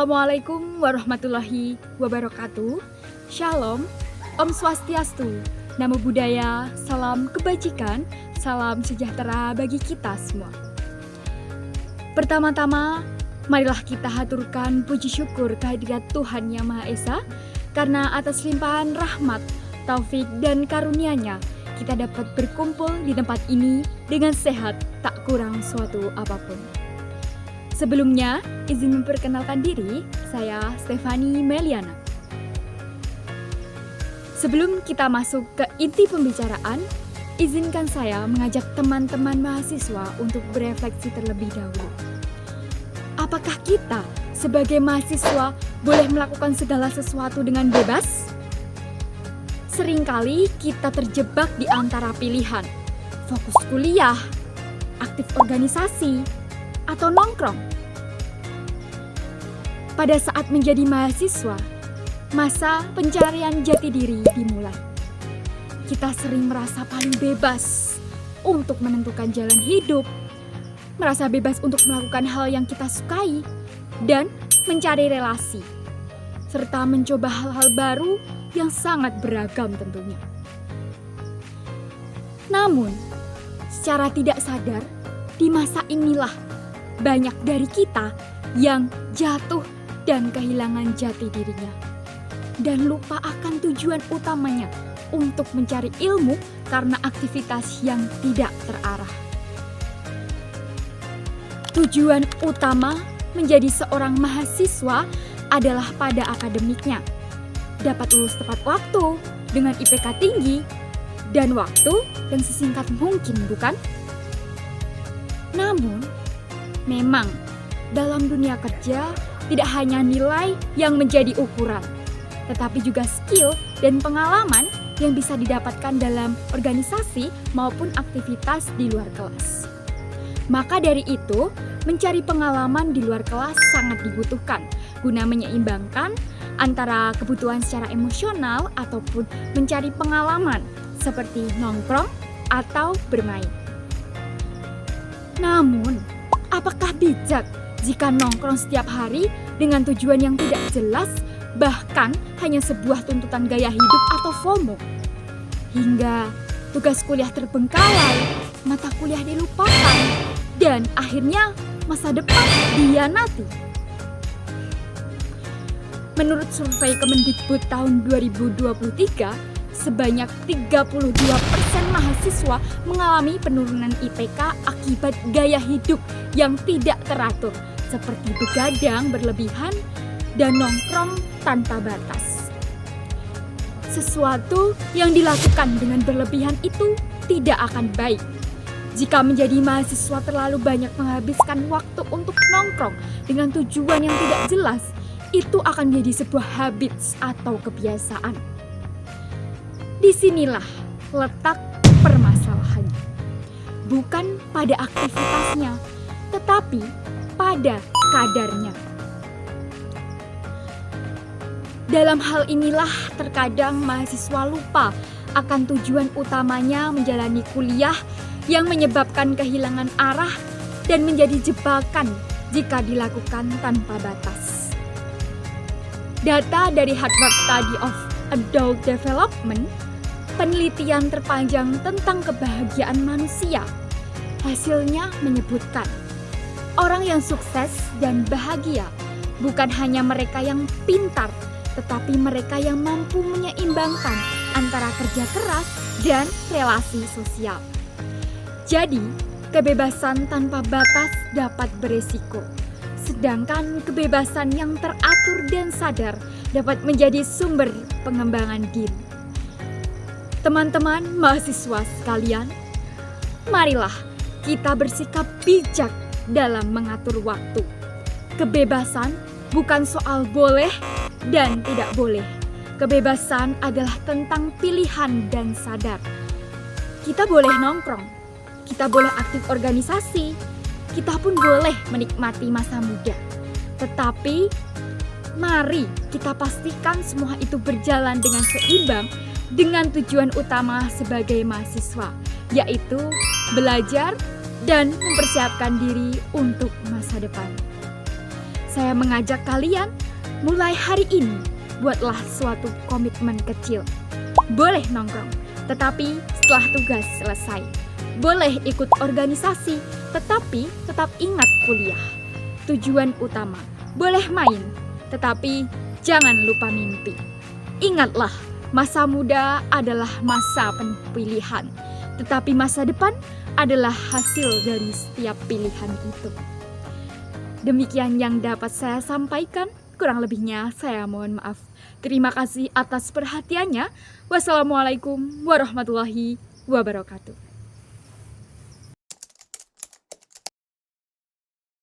Assalamualaikum warahmatullahi wabarakatuh. Shalom, Om Swastiastu, Namo Buddhaya, salam kebajikan, salam sejahtera bagi kita semua. Pertama-tama, marilah kita haturkan puji syukur kehadirat Tuhan Yang Maha Esa, karena atas limpahan rahmat, taufik dan karunia-Nya, kita dapat berkumpul di tempat ini dengan sehat, tak kurang suatu apapun. Sebelumnya, izin memperkenalkan diri, saya Stefani Meliana. Sebelum kita masuk ke inti pembicaraan, izinkan saya mengajak teman-teman mahasiswa untuk berefleksi terlebih dahulu. Apakah kita sebagai mahasiswa boleh melakukan segala sesuatu dengan bebas? Seringkali kita terjebak di antara pilihan, fokus kuliah, aktif organisasi, atau nongkrong. Pada saat menjadi mahasiswa, masa pencarian jati diri dimulai. Kita sering merasa paling bebas untuk menentukan jalan hidup, merasa bebas untuk melakukan hal yang kita sukai, dan mencari relasi, serta mencoba hal-hal baru yang sangat beragam tentunya. Namun, secara tidak sadar, di masa inilah banyak dari kita yang jatuh dan kehilangan jati dirinya, dan lupa akan tujuan utamanya untuk mencari ilmu karena aktivitas yang tidak terarah. Tujuan utama menjadi seorang mahasiswa adalah pada akademiknya, dapat lulus tepat waktu dengan IPK tinggi dan waktu yang sesingkat mungkin, bukan? Namun, memang dalam dunia kerja tidak hanya nilai yang menjadi ukuran, tetapi juga skill dan pengalaman yang bisa didapatkan dalam organisasi maupun aktivitas di luar kelas. Maka dari itu, mencari pengalaman di luar kelas sangat dibutuhkan guna menyeimbangkan antara kebutuhan secara emosional ataupun mencari pengalaman seperti nongkrong atau bermain. Namun, apakah bijak jika nongkrong setiap hari dengan tujuan yang tidak jelas, bahkan hanya sebuah tuntutan gaya hidup atau FOMO? Hingga tugas kuliah terbengkalai, mata kuliah dilupakan, dan akhirnya masa depan dihianati. Menurut survei Kemendikbud tahun 2023, sebanyak 32% mahasiswa mengalami penurunan IPK akibat gaya hidup yang tidak teratur, seperti begadang berlebihan dan nongkrong tanpa batas. Sesuatu yang dilakukan dengan berlebihan itu tidak akan baik. Jika menjadi mahasiswa terlalu banyak menghabiskan waktu untuk nongkrong dengan tujuan yang tidak jelas, itu akan menjadi sebuah habits atau kebiasaan. Disinilah letak permasalahannya. Bukan pada aktivitasnya, tetapi pada kadarnya. Dalam hal inilah terkadang mahasiswa lupa akan tujuan utamanya menjalani kuliah yang menyebabkan kehilangan arah dan menjadi jebakan jika dilakukan tanpa batas. Data dari Harvard Study of Adult Development, penelitian terpanjang tentang kebahagiaan manusia, hasilnya menyebutkan orang yang sukses dan bahagia bukan hanya mereka yang pintar, tetapi mereka yang mampu menyeimbangkan antara kerja keras dan relasi sosial. Jadi, kebebasan tanpa batas dapat beresiko, sedangkan kebebasan yang teratur dan sadar dapat menjadi sumber pengembangan diri. Teman-teman mahasiswa sekalian, marilah kita bersikap bijak dalam mengatur waktu. Kebebasan bukan soal boleh dan tidak boleh. Kebebasan adalah tentang pilihan dan sadar. Kita boleh nongkrong, kita boleh aktif organisasi, kita pun boleh menikmati masa muda. Tetapi, mari kita pastikan semua itu berjalan dengan seimbang dengan tujuan utama sebagai mahasiswa, yaitu belajar dan mempersiapkan diri untuk masa depan. saya mengajak kalian, mulai hari ini, buatlah suatu komitmen kecil. Boleh nongkrong, tetapi setelah tugas selesai. Boleh ikut organisasi, tetapi tetap ingat kuliah. Tujuan utama, boleh main, tetapi jangan lupa mimpi. Ingatlah, masa muda adalah masa penuh pilihan, tetapi masa depan adalah hasil dari setiap pilihan itu. Demikian yang dapat saya sampaikan, kurang lebihnya saya mohon maaf. Terima kasih atas perhatiannya. Wassalamualaikum warahmatullahi wabarakatuh.